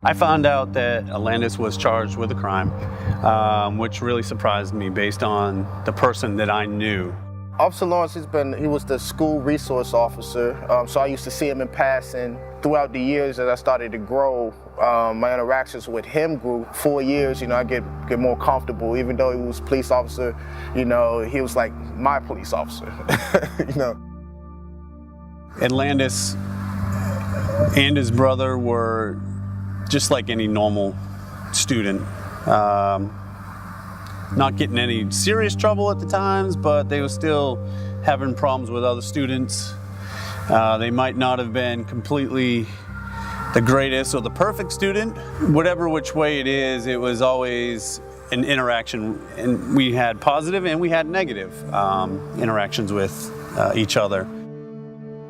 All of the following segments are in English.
I found out that Alandis was charged with a crime, which really surprised me based on the person that I knew. Officer Lawrence, he was the school resource officer, so I used to see him in passing. Throughout the years as I started to grow, my interactions with him grew. 4 years, I get more comfortable. Even though he was a police officer, he was like my police officer, Alandis and his brother were just like any normal student. Not getting any serious trouble at the times, but they were still having problems with other students. They might not have been completely the greatest or the perfect student. Whatever which way it is, it was always an interaction, and we had positive and we had negative interactions with each other.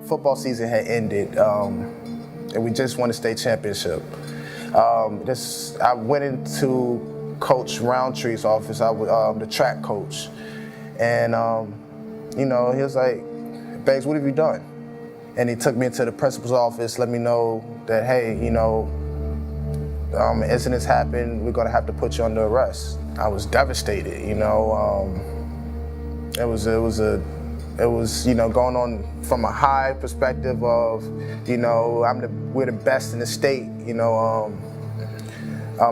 Football season had ended, and we just won a state championship. I went into Coach Roundtree's office. I was the track coach, and he was like, "Beggs, what have you done?" And he took me into the principal's office, let me know that, hey, incidents happened. We're gonna have to put you under arrest. I was devastated. It was going on from a high perspective of, we're the best in the state.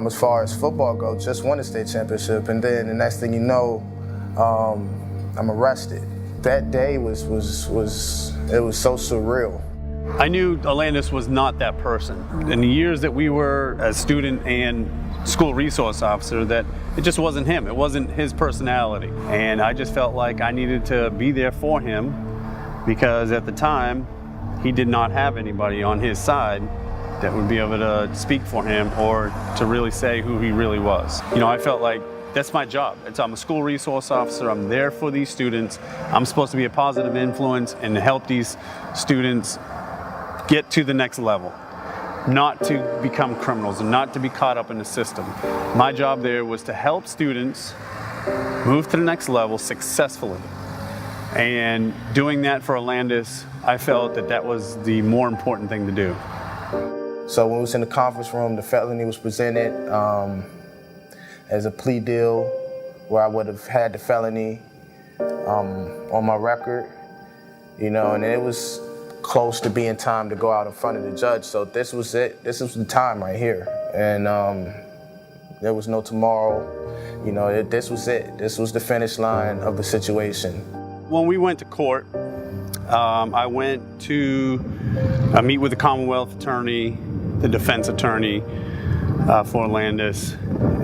As far as football goes, just won a state championship, and then the next thing you know, I'm arrested. That day was so surreal. I knew Alandis was not that person. In the years that we were as student and school resource officer, that it just wasn't him. It wasn't his personality. And I just felt like I needed to be there for him because at the time, he did not have anybody on his side that would be able to speak for him or to really say who he really was. I felt like that's my job. I'm a school resource officer. I'm there for these students. I'm supposed to be a positive influence and help these students get to the next level, not to become criminals and not to be caught up in the system. My job there was to help students move to the next level successfully. And doing that for Alandis, I felt that was the more important thing to do. So when we was in the conference room, the felony was presented as a plea deal where I would have had the felony on my record, and it was close to being time to go out in front of the judge. So this was it. This was the time right here. And there was no tomorrow. This was it. This was the finish line of the situation. When we went to court, I went to meet with the Commonwealth attorney, the defense attorney for Alandis,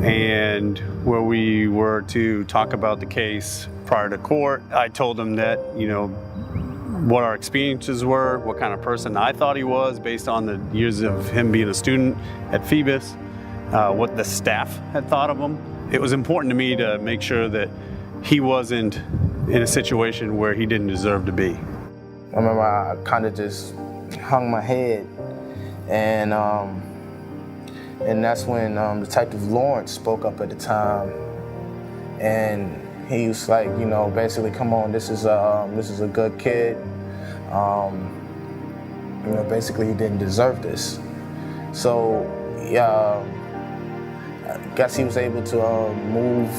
and where we were to talk about the case prior to court. I told him that, what our experiences were, what kind of person I thought he was based on the years of him being a student at Phoebus, what the staff had thought of him. It was important to me to make sure that he wasn't in a situation where he didn't deserve to be. I remember I kind of just hung my head, and that's when Detective Lawrence spoke up at the time, and he was like, basically, come on, this is a good kid. Basically, he didn't deserve this. So, yeah, I guess he was able to move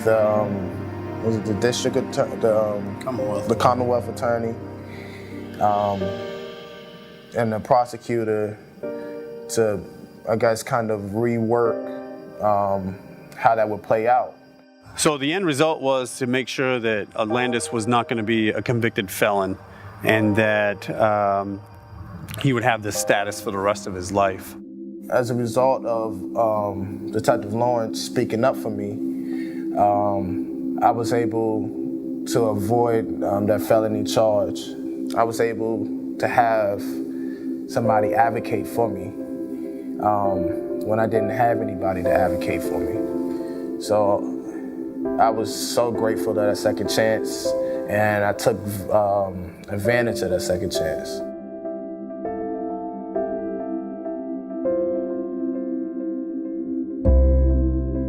the district attorney, the Commonwealth attorney, and the prosecutor to, I guess, kind of rework how that would play out. So the end result was to make sure that Alandis was not going to be a convicted felon and that he would have this status for the rest of his life. As a result of Detective Lawrence speaking up for me, I was able to avoid that felony charge. I was able to have somebody advocate for me when I didn't have anybody to advocate for me. So I was so grateful to that second chance, and I took advantage of that second chance.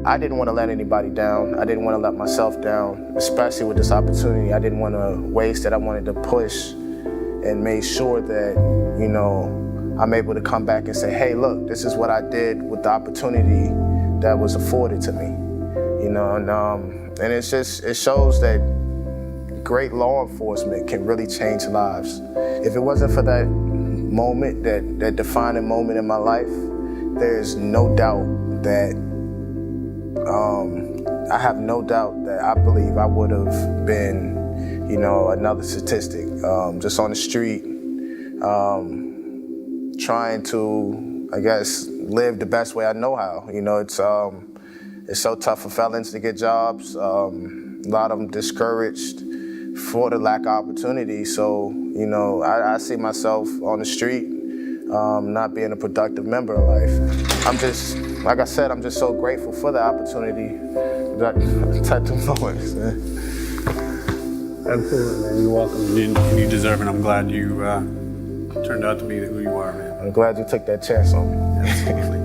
I didn't want to let anybody down. I didn't want to let myself down, especially with this opportunity. I didn't want to waste it. I wanted to push and make sure that, I'm able to come back and say, hey, look, this is what I did with the opportunity that was afforded to me. You know, and it shows that great law enforcement can really change lives. If it wasn't for that moment, that defining moment in my life, there's no doubt that, I have no doubt that I believe I would have been, you know, another statistic, just on the street, trying to, I guess, live the best way I know how. You know, it's so tough for felons to get jobs. A lot of them discouraged for the lack of opportunity. So, you know, I see myself on the street, not being a productive member of life. I'm just, like I said, I'm just so grateful for the opportunity that Detective Lawrence. Absolutely, man. You're welcome. And you deserve it. I'm glad you turned out to be who you are, man. I'm glad you took that chance on me. Absolutely.